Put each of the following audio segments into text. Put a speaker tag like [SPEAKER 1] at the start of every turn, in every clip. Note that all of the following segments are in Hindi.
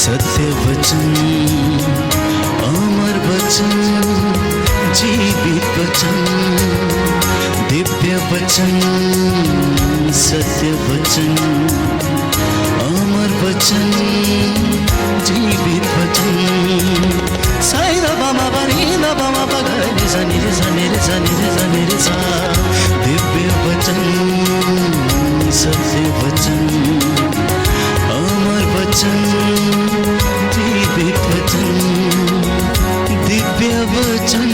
[SPEAKER 1] सत्य वचन, अमर वचन, जीवित वचन, दिव्य वचन, सत्य वचन, अमर वचन, जीवित वचन। साई दा बामा बनी दा बामा बगरे रे सा नी रे सा नी रे सा नी रे सा नी रे सा। दिव्य वचन, सत्य वचन, अमर वचन, जीवित वचन, दिव्य वचन,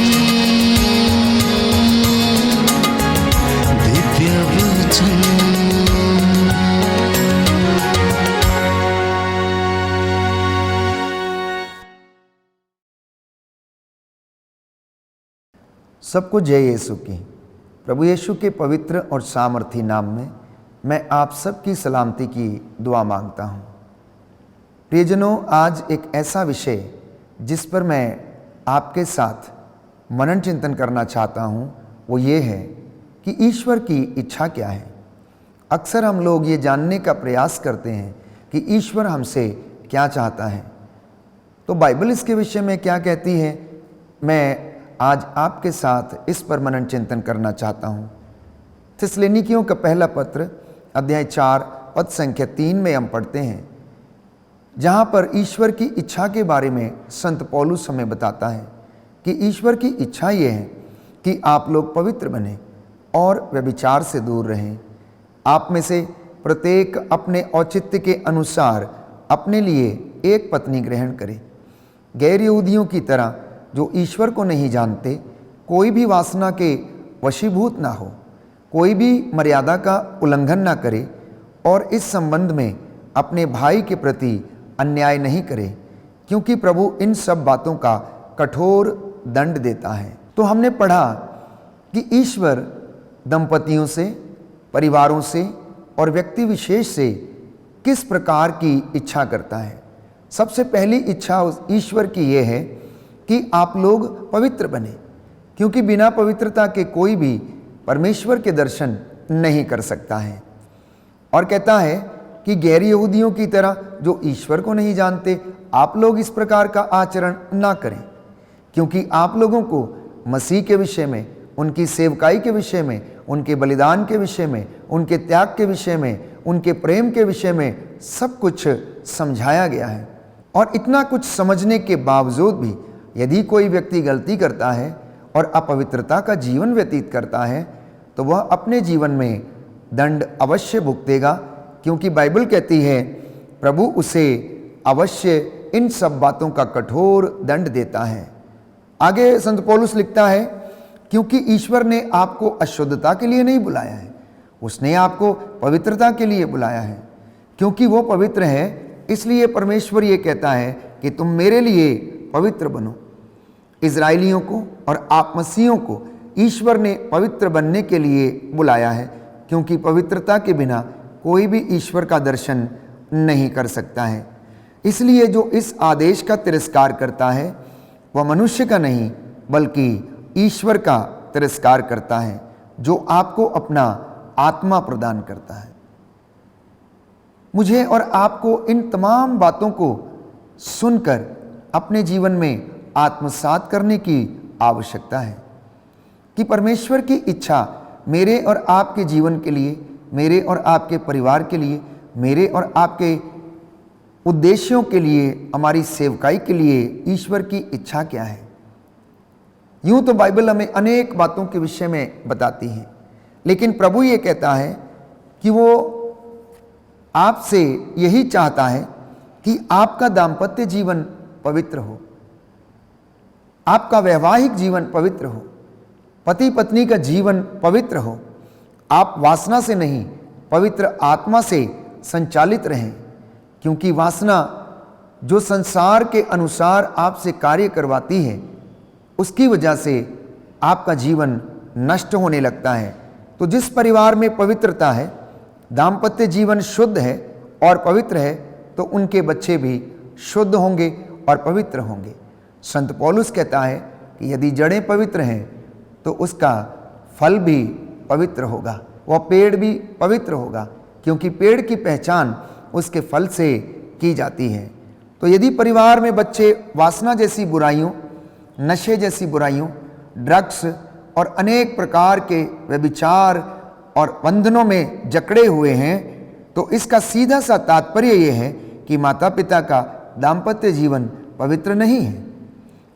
[SPEAKER 1] दिव्य वचन।
[SPEAKER 2] सबको जय यीशु की। प्रभु यीशु के पवित्र और सामर्थी नाम में मैं आप सबकी सलामती की दुआ मांगता हूँ। प्रियजनों, आज एक ऐसा विषय जिस पर मैं आपके साथ मनन चिंतन करना चाहता हूँ वो ये है कि ईश्वर की इच्छा क्या है। अक्सर हम लोग ये जानने का प्रयास करते हैं कि ईश्वर हमसे क्या चाहता है। तो बाइबल इसके विषय में क्या कहती है, मैं आज आपके साथ इस पर मनन चिंतन करना चाहता हूँ। थिस्सलुनीकियों का पहला पत्र अध्याय 4 पद संख्या 3 में हम पढ़ते हैं, जहाँ पर ईश्वर की इच्छा के बारे में संत पौलुस हमें बताता है कि ईश्वर की इच्छा ये है कि आप लोग पवित्र बने और व्यभिचार से दूर रहें। आप में से प्रत्येक अपने औचित्य के अनुसार अपने लिए एक पत्नी ग्रहण करे, गैर यहूदियों की तरह जो ईश्वर को नहीं जानते, कोई भी वासना के वशीभूत ना हो, कोई भी मर्यादा का उल्लंघन ना करे और इस संबंध में अपने भाई के प्रति अन्याय नहीं करे, क्योंकि प्रभु इन सब बातों का कठोर दंड देता है। तो हमने पढ़ा कि ईश्वर दंपतियों से, परिवारों से और व्यक्ति विशेष से किस प्रकार की इच्छा करता है। सबसे पहली इच्छा उस ईश्वर की ये है कि आप लोग पवित्र बने, क्योंकि बिना पवित्रता के कोई भी परमेश्वर के दर्शन नहीं कर सकता है। और कहता है कि गैर यहूदियों की तरह जो ईश्वर को नहीं जानते, आप लोग इस प्रकार का आचरण ना करें, क्योंकि आप लोगों को मसीह के विषय में, उनकी सेवकाई के विषय में, उनके बलिदान के विषय में, उनके त्याग के विषय में, उनके प्रेम के विषय में सब कुछ समझाया गया है। और इतना कुछ समझने के बावजूद भी यदि कोई व्यक्ति गलती करता है और अपवित्रता का जीवन व्यतीत करता है तो वह अपने जीवन में दंड अवश्य भुगतेगा, क्योंकि बाइबल कहती है प्रभु उसे अवश्य इन सब बातों का कठोर दंड देता है। आगे संत पौलुस लिखता है, क्योंकि ईश्वर ने आपको अशुद्धता के लिए नहीं बुलाया है, उसने आपको पवित्रता के लिए बुलाया है। क्योंकि वो पवित्र है, इसलिए परमेश्वर ये कहता है कि तुम मेरे लिए पवित्र बनो। इजराइलियों को और आप मसीहियों को ईश्वर ने पवित्र बनने के लिए बुलाया है, क्योंकि पवित्रता के बिना कोई भी ईश्वर का दर्शन नहीं कर सकता है। इसलिए जो इस आदेश का तिरस्कार करता है वह मनुष्य का नहीं बल्कि ईश्वर का तिरस्कार करता है, जो आपको अपना आत्मा प्रदान करता है। मुझे और आपको इन तमाम बातों को सुनकर अपने जीवन में आत्मसात करने की आवश्यकता है कि परमेश्वर की इच्छा मेरे और आपके जीवन के लिए, मेरे और आपके परिवार के लिए, मेरे और आपके उद्देश्यों के लिए, हमारी सेवकाई के लिए ईश्वर की इच्छा क्या है। यूं तो बाइबल हमें अनेक बातों के विषय में बताती है, लेकिन प्रभु ये कहता है कि वो आपसे यही चाहता है कि आपका दाम्पत्य जीवन पवित्र हो, आपका वैवाहिक जीवन पवित्र हो, पति पत्नी का जीवन पवित्र हो। आप वासना से नहीं, पवित्र आत्मा से संचालित रहें, क्योंकि वासना जो संसार के अनुसार आपसे कार्य करवाती है, उसकी वजह से आपका जीवन नष्ट होने लगता है। तो जिस परिवार में पवित्रता है, दाम्पत्य जीवन शुद्ध है और पवित्र है, तो उनके बच्चे भी शुद्ध होंगे और पवित्र होंगे। संत पौलुस कहता है कि यदि जड़ें पवित्र हैं तो उसका फल भी पवित्र होगा, वह पेड़ भी पवित्र होगा, क्योंकि पेड़ की पहचान उसके फल से की जाती है। तो यदि परिवार में बच्चे वासना जैसी बुराइयों, नशे जैसी बुराइयों, ड्रग्स और अनेक प्रकार के व्यभिचार और बंधनों में जकड़े हुए हैं, तो इसका सीधा सा तात्पर्य यह है कि माता पिता का दाम्पत्य जीवन पवित्र नहीं है।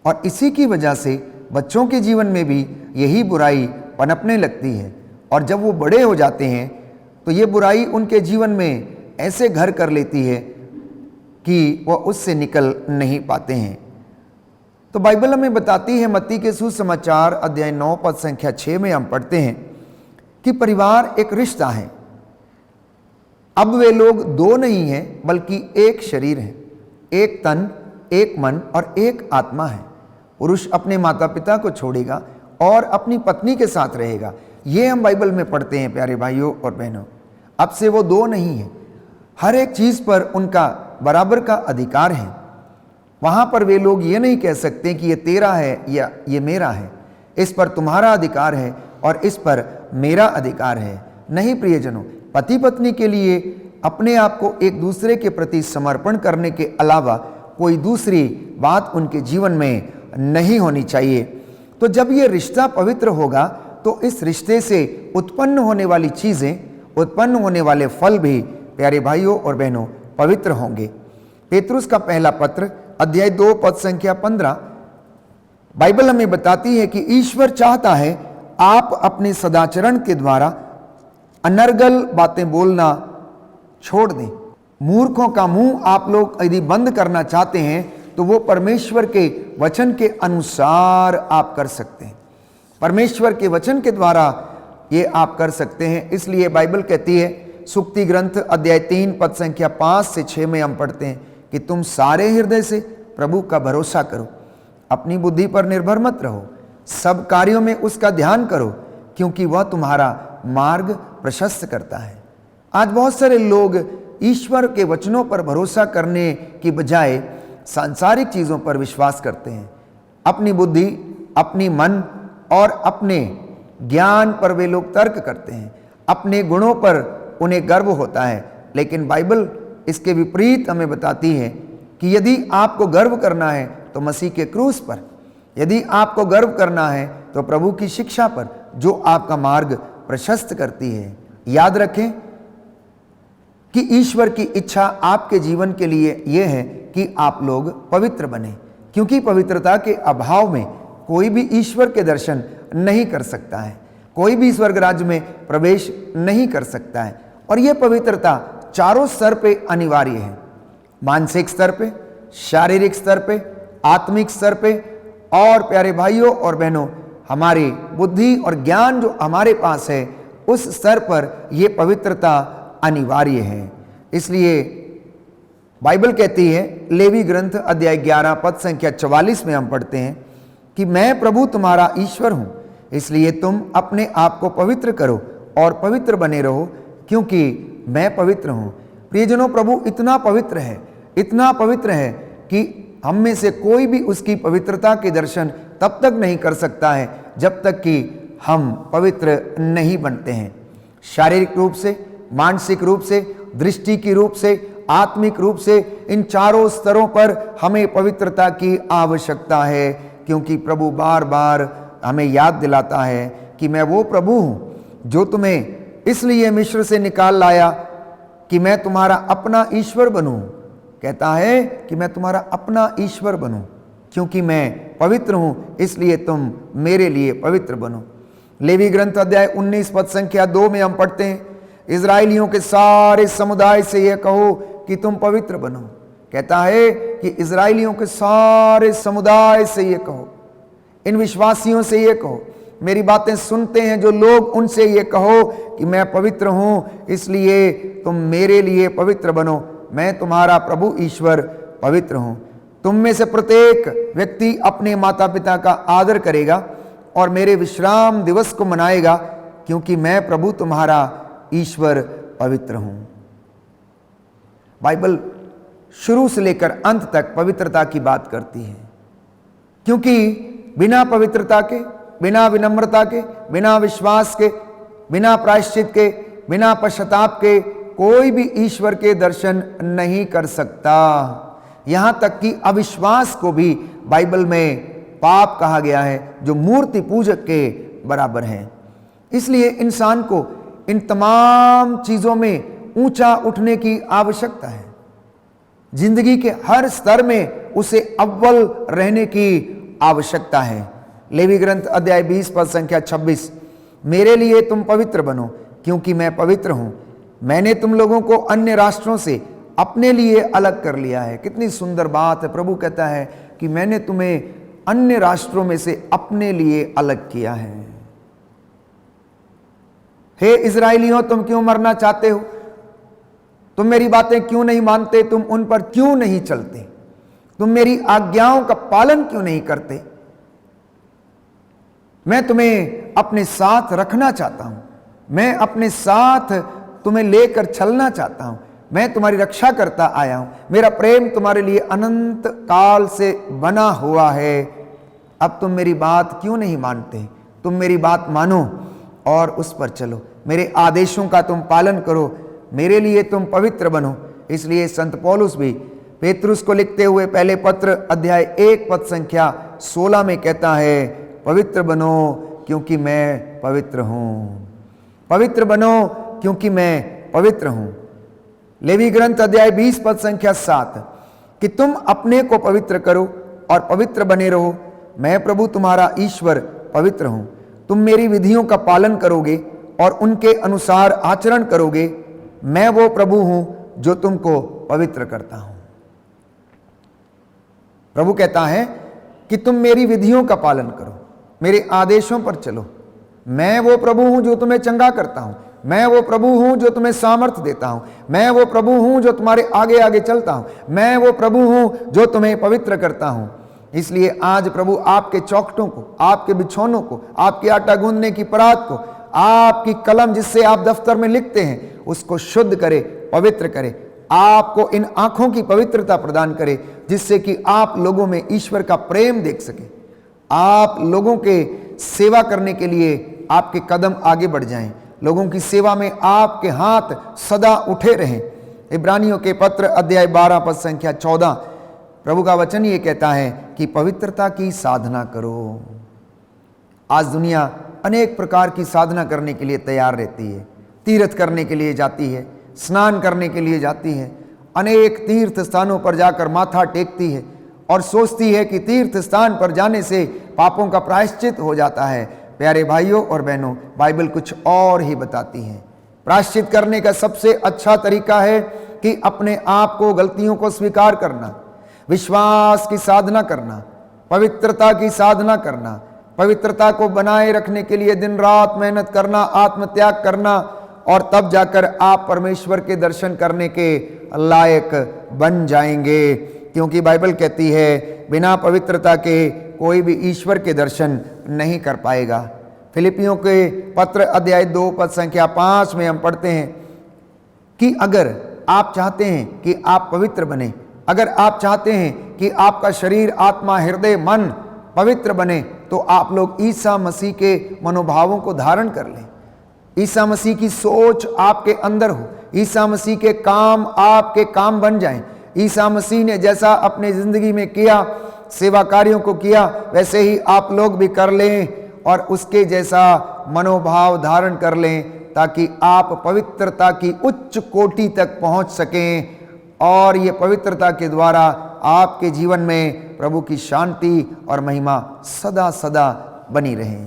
[SPEAKER 2] और इसी की वजह से बच्चों के जीवन में भी यही बुराई पनपने लगती है, और जब वो बड़े हो जाते हैं तो ये बुराई उनके जीवन में ऐसे घर कर लेती है कि वह उससे निकल नहीं पाते हैं। तो बाइबल हमें बताती है, मत्ती के सुसमाचार अध्याय 9 पद संख्या 6 में हम पढ़ते हैं कि परिवार एक रिश्ता है। अब वे लोग दो नहीं हैं बल्कि एक शरीर है, एक तन, एक मन और एक आत्मा है। पुरुष अपने माता पिता को छोड़ेगा और अपनी पत्नी के साथ रहेगा। ये हम बाइबल में पढ़ते हैं प्यारे भाइयों और बहनों। अब से वो दो नहीं है, हर एक चीज़ पर उनका बराबर का अधिकार है। वहाँ पर वे लोग ये नहीं कह सकते कि ये तेरा है या ये मेरा है, इस पर तुम्हारा अधिकार है और इस पर मेरा अधिकार है। नहीं प्रियजनों, पति पत्नी के लिए अपने आप को एक दूसरे के प्रति समर्पण करने के अलावा कोई दूसरी बात उनके जीवन में नहीं होनी चाहिए। तो जब ये रिश्ता पवित्र होगा तो इस रिश्ते से उत्पन्न होने वाली चीज़ें, उत्पन्न होने वाले फल भी प्यारे भाइयों और बहनों पवित्र होंगे। पेतरुस का पहला पत्र अध्याय 2 पद संख्या 15 बाइबल हमें बताती है कि ईश्वर चाहता है आप अपने सदाचरण के द्वारा अनर्गल बातें बोलना छोड़ दें। मूर्खों का मुंह आप लोग यदि बंद करना चाहते हैं तो वो परमेश्वर के वचन के अनुसार आप कर सकते हैं। परमेश्वर के वचन के द्वारा ये आप कर सकते हैं। इसलिए बाइबल कहती है, सुक्ति ग्रंथ अध्याय 3 पद संख्या 5 से 6 में हम पढ़ते हैं कि तुम सारे हृदय से प्रभु का भरोसा करो, अपनी बुद्धि पर निर्भर मत रहो, सब कार्यों में उसका ध्यान करो क्योंकि वह तुम्हारा मार्ग प्रशस्त करता है। आज बहुत सारे लोग ईश्वर के वचनों पर भरोसा करने की बजाय सांसारिक चीज़ों पर विश्वास करते हैं। अपनी बुद्धि, अपनी मन और अपने ज्ञान पर वे लोग तर्क करते हैं, अपने गुणों पर उन्हें गर्व होता है। लेकिन बाइबल इसके विपरीत हमें बताती है कि यदि आपको गर्व करना है तो मसीह के क्रूस पर, यदि आपको गर्व करना है तो प्रभु की शिक्षा पर, जो आपका मार्ग प्रशस्त करती है। याद रखें कि ईश्वर की इच्छा आपके जीवन के लिए यह है कि आप लोग पवित्र बने, क्योंकि पवित्रता के अभाव में कोई भी ईश्वर के दर्शन नहीं कर सकता है, कोई भी स्वर्ग राज्य में प्रवेश नहीं कर सकता है। और यह पवित्रता चारों स्तर पे अनिवार्य है, मानसिक स्तर पे, शारीरिक स्तर पे, आत्मिक स्तर पे, और प्यारे भाइयों और बहनों हमारी बुद्धि और ज्ञान जो हमारे पास है उस स्तर पर यह पवित्रता अनिवार्य है। इसलिए बाइबल कहती है, लेवी ग्रंथ अध्याय 11 पद संख्या 44 में हम पढ़ते हैं कि मैं प्रभु तुम्हारा ईश्वर हूं, इसलिए तुम अपने आप को पवित्र करो और पवित्र बने रहो क्योंकि मैं पवित्र हूं। प्रियजनों, प्रभु इतना पवित्र है, इतना पवित्र है कि हम में से कोई भी उसकी पवित्रता के दर्शन तब तक नहीं कर सकता है जब तक कि हम पवित्र नहीं बनते हैं। शारीरिक रूप से, मानसिक रूप से, दृष्टि की रूप से, आत्मिक रूप से, इन चारों स्तरों पर हमें पवित्रता की आवश्यकता है, क्योंकि प्रभु बार बार हमें याद दिलाता है कि मैं वो प्रभु हूं जो तुम्हें इसलिए मिस्र से निकाल लाया कि मैं तुम्हारा अपना ईश्वर बनूं। कहता है कि मैं तुम्हारा अपना ईश्वर बनूं, क्योंकि मैं पवित्र हूं इसलिए तुम मेरे लिए पवित्र बनो। लेवी ग्रंथ अध्याय 19 पद संख्या 2 में हम पढ़ते हैं, इजराइलियों के सारे समुदाय से यह कहो कि तुम पवित्र बनो। कहता है कि इजराइलियों के सारे समुदाय से यह कहो, इन विश्वासियों से यह कहो, मेरी बातें सुनते हैं जो लोग, उनसे ये कहो कि मैं पवित्र हूं इसलिए तुम मेरे लिए पवित्र बनो, मैं तुम्हारा प्रभु ईश्वर पवित्र हूं। तुम में से प्रत्येक व्यक्ति अपने माता पिता का आदर करेगा और मेरे विश्राम दिवस को मनाएगा, क्योंकि मैं प्रभु तुम्हारा ईश्वर पवित्र हूं। बाइबल शुरू से लेकर अंत तक पवित्रता की बात करती है, क्योंकि बिना पवित्रता के, बिना विनम्रता के, बिना विश्वास के, बिना प्रायश्चित के, बिना पश्चाताप के कोई भी ईश्वर के दर्शन नहीं कर सकता। यहाँ तक कि अविश्वास को भी बाइबल में पाप कहा गया है, जो मूर्ति पूजक के बराबर है। इसलिए इंसान को इन तमाम चीजों में ऊंचा उठने की आवश्यकता है। जिंदगी के हर स्तर में उसे अव्वल रहने की आवश्यकता है। लेवी ग्रंथ अध्याय 20 पद संख्या 26, मेरे लिए तुम पवित्र बनो क्योंकि मैं पवित्र हूं। मैंने तुम लोगों को अन्य राष्ट्रों से अपने लिए अलग कर लिया है। कितनी सुंदर बात है। प्रभु कहता है कि मैंने तुम्हें अन्य राष्ट्रों में से अपने लिए अलग किया है। हे इज़राइलियों, तुम क्यों मरना चाहते हो? तुम मेरी बातें क्यों नहीं मानते? तुम उन पर क्यों नहीं चलते? तुम मेरी आज्ञाओं का पालन क्यों नहीं करते? मैं तुम्हें अपने साथ रखना चाहता हूं। मैं अपने साथ तुम्हें लेकर चलना चाहता हूं। मैं तुम्हारी रक्षा करता आया हूं। मेरा प्रेम तुम्हारे लिए अनंत काल से बना हुआ है। अब तुम मेरी बात क्यों नहीं मानते? तुम मेरी बात मानो और उस पर चलो। मेरे आदेशों का तुम पालन करो। मेरे लिए तुम पवित्र बनो। इसलिए संत पौलुस भी पेतरुस को लिखते हुए पहले पत्र अध्याय 1 पद संख्या 16 में कहता है, पवित्र बनो क्योंकि मैं पवित्र हूं। पवित्र बनो क्योंकि मैं पवित्र हूं। लेवी ग्रंथ अध्याय 20 पद संख्या 7, कि तुम अपने को पवित्र करो और पवित्र बने रहो। मैं प्रभु तुम्हारा ईश्वर पवित्र हूं। तुम मेरी विधियों का पालन करोगे और उनके अनुसार आचरण करोगे। मैं वो प्रभु हूं जो तुमको पवित्र करता हूं। प्रभु कहता है कि तुम मेरी विधियों का पालन करो, मेरे आदेशों पर चलो। मैं वो प्रभु हूं जो तुम्हें चंगा करता हूं। मैं वो प्रभु हूं जो तुम्हें सामर्थ देता हूं। मैं वो प्रभु हूं जो तुम्हारे आगे आगे चलता हूं। मैं वो प्रभु हूं जो तुम्हें पवित्र करता हूं। इसलिए आज प्रभु आपके चौखटों को, आपके बिछौनों को, आपके आटा गूंदने की परात को, आपकी कलम जिससे आप दफ्तर में लिखते हैं, उसको शुद्ध करे, पवित्र करे। आपको इन आंखों की पवित्रता प्रदान करे जिससे कि आप लोगों में ईश्वर का प्रेम देख सके। आप लोगों के सेवा करने के लिए आपके कदम आगे बढ़ जाएं। लोगों की सेवा में आपके हाथ सदा उठे रहें। इब्रानियों के पत्र अध्याय 12 पद संख्या 14, प्रभु का वचन ये कहता है कि पवित्रता की साधना करो। आज दुनिया अनेक प्रकार की साधना करने के लिए तैयार रहती है। तीर्थ करने के लिए जाती है, स्नान करने के लिए जाती है, अनेक तीर्थ स्थानों पर जाकर माथा टेकती है और सोचती है कि तीर्थ स्थान पर जाने से पापों का प्रायश्चित हो जाता है। प्यारे भाइयों और बहनों, बाइबल कुछ और ही बताती है। प्रायश्चित करने का सबसे अच्छा तरीका है कि अपने आप को, गलतियों को स्वीकार करना, विश्वास की साधना करना, पवित्रता की साधना करना, पवित्रता को बनाए रखने के लिए दिन रात मेहनत करना, आत्मत्याग करना, और तब जाकर आप परमेश्वर के दर्शन करने के लायक बन जाएंगे। क्योंकि बाइबल कहती है बिना पवित्रता के कोई भी ईश्वर के दर्शन नहीं कर पाएगा। फिलिपियों के पत्र अध्याय 2 पद संख्या 5 में हम पढ़ते हैं कि अगर आप चाहते हैं कि आप पवित्र बने, अगर आप चाहते हैं कि आपका शरीर, आत्मा, हृदय, मन पवित्र बने, तो आप लोग ईसा मसीह के मनोभावों को धारण कर लें। ईसा मसीह की सोच आपके अंदर हो। ईसा मसीह के काम आपके काम बन जाएं। ईसा मसीह ने जैसा अपने जिंदगी में किया, सेवा कार्यों को किया, वैसे ही आप लोग भी कर लें और उसके जैसा मनोभाव धारण कर लें, ताकि आप पवित्रता की उच्च कोटि तक पहुंच सकें और ये पवित्रता के द्वारा आपके जीवन में प्रभु की शांति और महिमा सदा सदा बनी रहे।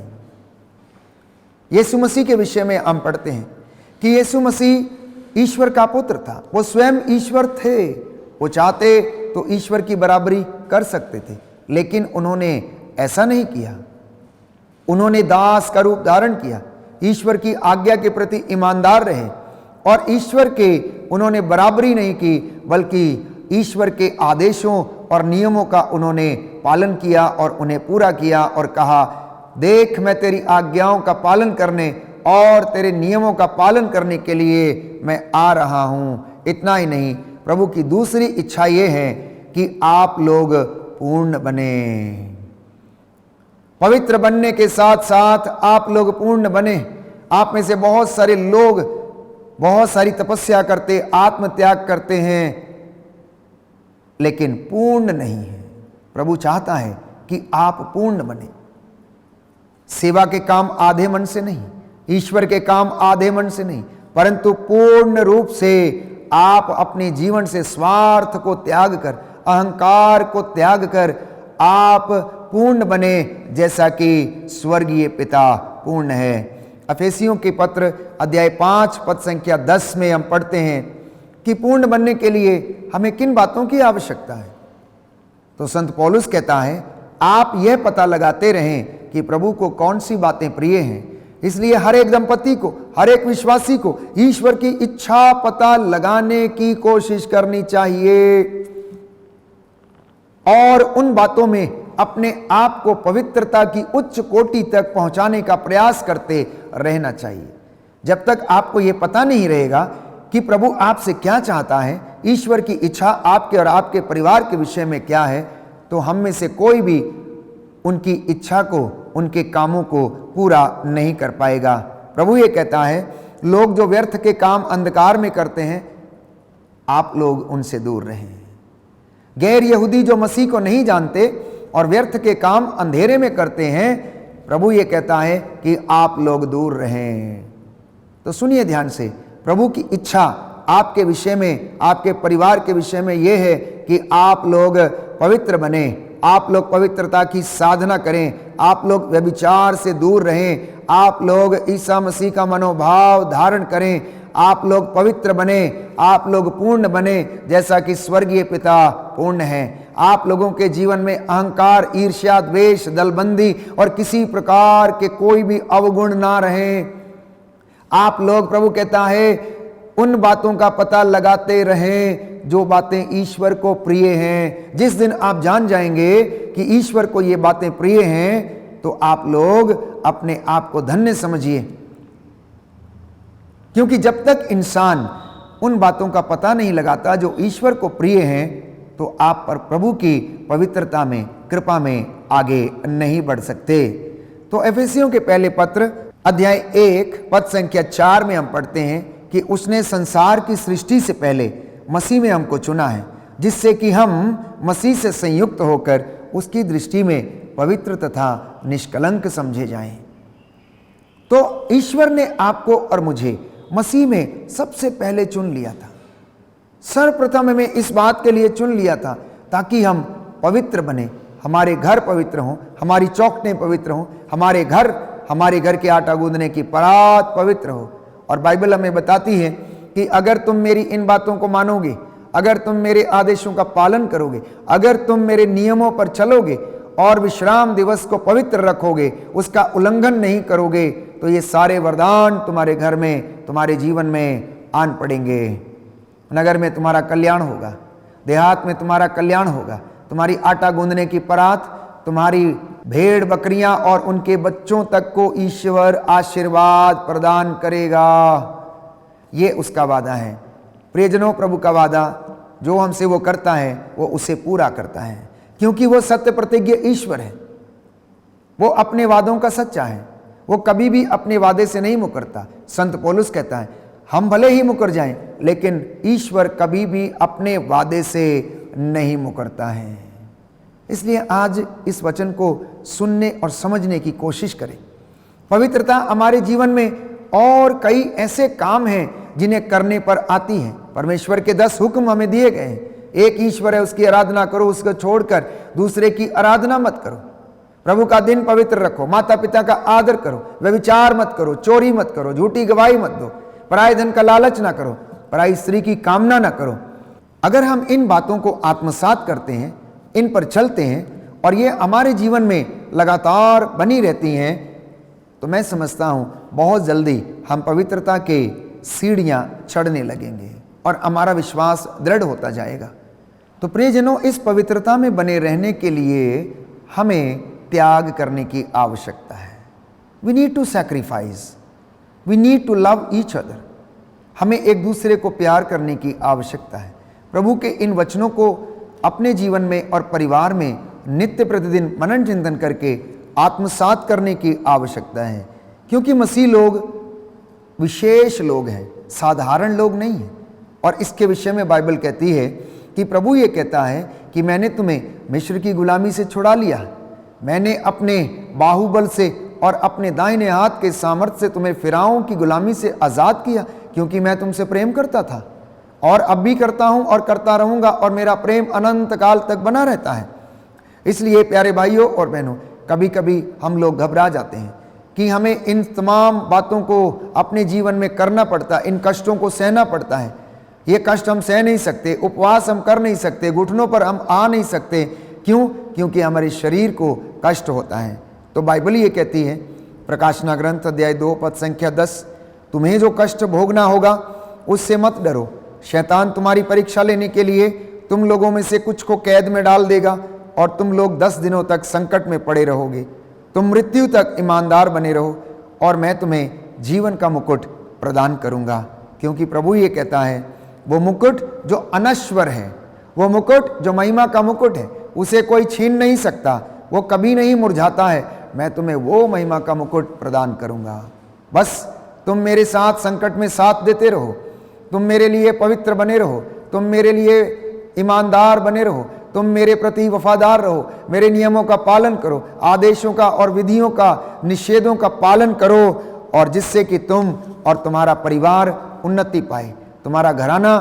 [SPEAKER 2] यीशु मसीह के विषय में हम पढ़ते हैं कि यीशु मसीह ईश्वर का पुत्र था। वो स्वयं ईश्वर थे। वो चाहते तो ईश्वर की बराबरी कर सकते थे, लेकिन उन्होंने ऐसा नहीं किया। उन्होंने दास का रूप धारण किया, ईश्वर की आज्ञा के प्रति ईमानदार रहे और ईश्वर के उन्होंने बराबरी नहीं की, बल्कि ईश्वर के आदेशों और नियमों का उन्होंने पालन किया और उन्हें पूरा किया और कहा, देख मैं तेरी आज्ञाओं का पालन करने और तेरे नियमों का पालन करने के लिए मैं आ रहा हूं। इतना ही नहीं, प्रभु की दूसरी इच्छा यह है कि आप लोग पूर्ण बने। पवित्र बनने के साथ साथ आप लोग पूर्ण बने। आप में से बहुत सारे लोग बहुत सारी तपस्या करते, आत्मत्याग करते हैं, लेकिन पूर्ण नहीं है। प्रभु चाहता है कि आप पूर्ण बने। सेवा के काम आधे मन से नहीं, ईश्वर के काम आधे मन से नहीं, परंतु पूर्ण रूप से आप अपने जीवन से स्वार्थ को त्याग कर, अहंकार को त्याग कर आप पूर्ण बने, जैसा कि स्वर्गीय पिता पूर्ण है। अफेसियों के पत्र अध्याय 5 पद संख्या 10 में हम पढ़ते हैं कि पूर्ण बनने के लिए हमें किन बातों की आवश्यकता है। तो संत पौलुस कहता है, आप यह पता लगाते रहें कि प्रभु को कौन सी बातें प्रिय हैं। इसलिए हर एक दंपति को, हर एक विश्वासी को ईश्वर की इच्छा पता लगाने की कोशिश करनी चाहिए और उन बातों में अपने आप को पवित्रता की उच्च कोटि तक पहुंचाने का प्रयास करते रहना चाहिए। जब तक आपको यह पता नहीं रहेगा कि प्रभु आपसे क्या चाहता है, ईश्वर की इच्छा आपके और आपके परिवार के विषय में क्या है, तो हम में से कोई भी उनकी इच्छा को, उनके कामों को पूरा नहीं कर पाएगा। प्रभु ये कहता है, लोग जो व्यर्थ के काम अंधकार में करते हैं, आप लोग उनसे दूर रहें। गैर यहूदी जो मसीह को नहीं जानते और व्यर्थ के काम अंधेरे में करते हैं, प्रभु ये कहता है कि आप लोग दूर रहें। तो सुनिए ध्यान से, प्रभु की इच्छा आपके विषय में, आपके परिवार के विषय में यह है कि आप लोग पवित्र बने, आप लोग पवित्रता की साधना करें, आप लोग व्यभिचार से दूर रहें, आप लोग ईसा मसीह का मनोभाव धारण करें, आप लोग पवित्र बने, आप लोग पूर्ण बने, जैसा कि स्वर्गीय पिता पूर्ण है। आप लोगों के जीवन में अहंकार, ईर्ष्या, द्वेष, दलबंदी और किसी प्रकार के कोई भी अवगुण ना रहे। आप लोग, प्रभु कहता है, उन बातों का पता लगाते रहें जो बातें ईश्वर को प्रिय हैं। जिस दिन आप जान जाएंगे कि ईश्वर को ये बातें प्रिय हैं, तो आप लोग अपने आप को धन्य समझिए, क्योंकि जब तक इंसान उन बातों का पता नहीं लगाता जो ईश्वर को प्रिय हैं, तो आप पर प्रभु की पवित्रता में, कृपा में आगे नहीं बढ़ सकते। तो एफेसियों के पहले पत्र अध्याय 1 पद संख्या 4 में हम पढ़ते हैं कि उसने संसार की सृष्टि से पहले मसीह में हमको चुना है, जिससे कि हम मसीह से संयुक्त होकर उसकी दृष्टि में पवित्र तथा निष्कलंक समझे जाएं। तो ईश्वर ने आपको और मुझे मसीह में सबसे पहले चुन लिया था। सर्वप्रथम हमें इस बात के लिए चुन लिया था ताकि हम पवित्र बने, हमारे घर पवित्र हों, हमारी चौखटें पवित्र हों, हमारे घर के आटा गूंदने की परात पवित्र हो। और बाइबल हमें बताती है कि अगर तुम मेरी इन बातों को मानोगे, अगर तुम मेरे आदेशों का पालन करोगे, अगर तुम मेरे नियमों पर चलोगे और विश्राम दिवस को पवित्र रखोगे, उसका उल्लंघन नहीं करोगे, तो ये सारे वरदान तुम्हारे घर में, तुम्हारे जीवन में आन पड़ेंगे। नगर में तुम्हारा कल्याण होगा, देहात में तुम्हारा कल्याण होगा, तुम्हारी आटा गूंदने की परात, तुम्हारी भेड़ बकरियां और उनके बच्चों तक को ईश्वर आशीर्वाद प्रदान करेगा। ये उसका वादा है। प्रियजनों, प्रभु का वादा जो हमसे वो करता है, वो उसे पूरा करता है, क्योंकि वो सत्य प्रतिज्ञ ईश्वर है। वो अपने वादों का सच्चा है, वो कभी भी अपने वादे से नहीं मुकरता। संत पौलुस कहता है, हम भले ही मुकर जाएं, लेकिन ईश्वर कभी भी अपने वादे से नहीं मुकरता है। इसलिए आज इस वचन को सुनने और समझने की कोशिश करें। पवित्रता हमारे जीवन में और कई ऐसे काम हैं जिन्हें करने पर आती हैं। परमेश्वर के 10 हुक्म हमें दिए गए हैं। एक ईश्वर है, उसकी आराधना करो, उसको छोड़कर दूसरे की आराधना मत करो। प्रभु का दिन पवित्र रखो, माता पिता का आदर करो, व्यभिचार मत करो, चोरी मत करो, झूठी गवाही मत दो, पराये धन का लालच ना करो, पराई स्त्री की कामना ना करो। अगर हम इन बातों को आत्मसात करते हैं, इन पर चलते हैं और ये हमारे जीवन में लगातार बनी रहती हैं, तो मैं समझता हूँ बहुत जल्दी हम पवित्रता के सीढ़ियाँ चढ़ने लगेंगे और हमारा विश्वास दृढ़ होता जाएगा। तो प्रियजनों, इस पवित्रता में बने रहने के लिए हमें त्याग करने की आवश्यकता है। We need to sacrifice, we need to love each other. हमें एक दूसरे को प्यार करने की आवश्यकता है। प्रभु के इन वचनों को अपने जीवन में और परिवार में नित्य प्रतिदिन मनन चिंतन करके आत्मसात करने की आवश्यकता है, क्योंकि मसीह लोग विशेष लोग हैं, साधारण लोग नहीं हैं। और इसके विषय में बाइबल कहती है कि प्रभु ये कहता है कि मैंने तुम्हें मिस्र की गुलामी से छुड़ा लिया, मैंने अपने बाहुबल से और अपने दाहिने हाथ के सामर्थ्य से तुम्हें फिरौन की गुलामी से आज़ाद किया, क्योंकि मैं तुमसे प्रेम करता था और अब भी करता हूँ और करता रहूँगा, और मेरा प्रेम अनंत काल तक बना रहता है। इसलिए प्यारे भाइयों और बहनों, कभी कभी हम लोग घबरा जाते हैं कि हमें इन तमाम बातों को अपने जीवन में करना पड़ता है, इन कष्टों को सहना पड़ता है। ये कष्ट हम सह नहीं सकते, उपवास हम कर नहीं सकते, घुटनों पर हम आ नहीं सकते। क्यों? क्योंकि हमारे शरीर को कष्ट होता है। तो बाइबल ये कहती है, प्रकाशना ग्रंथ अध्याय 2 पद संख्या 10, तुम्हें जो कष्ट भोगना होगा उससे मत डरो, शैतान तुम्हारी परीक्षा लेने के लिए तुम लोगों में से कुछ को कैद में डाल देगा और तुम लोग 10 दिनों तक संकट में पड़े रहोगे। तुम मृत्यु तक ईमानदार बने रहो और मैं तुम्हें जीवन का मुकुट प्रदान करूंगा। क्योंकि प्रभु ये कहता है, वो मुकुट जो अनश्वर है, वो मुकुट जो महिमा का मुकुट है, उसे कोई छीन नहीं सकता, वो कभी नहीं मुरझाता है। मैं तुम्हें वो महिमा का मुकुट प्रदान करूंगा। बस तुम मेरे साथ संकट में साथ देते रहो, तुम मेरे लिए पवित्र बने रहो, तुम मेरे लिए ईमानदार बने रहो, तुम मेरे प्रति वफादार रहो, मेरे नियमों का पालन करो, आदेशों का और विधियों का, निषेधों का पालन करो, और जिससे कि तुम और तुम्हारा परिवार उन्नति पाए, तुम्हारा घराना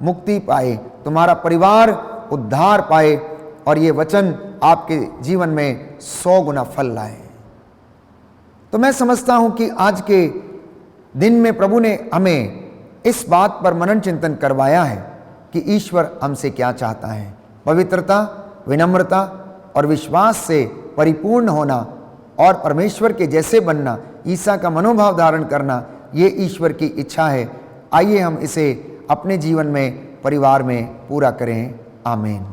[SPEAKER 2] मुक्ति पाए, तुम्हारा परिवार उद्धार पाए, और ये वचन आपके जीवन में 100 गुना फल लाए। तो मैं समझता हूं कि आज के दिन में प्रभु ने हमें इस बात पर मनन चिंतन करवाया है कि ईश्वर हमसे क्या चाहता है। पवित्रता, विनम्रता और विश्वास से परिपूर्ण होना और परमेश्वर के जैसे बनना, ईसा का मनोभाव धारण करना, ये ईश्वर की इच्छा है। आइए हम इसे अपने जीवन में, परिवार में पूरा करें। आमीन।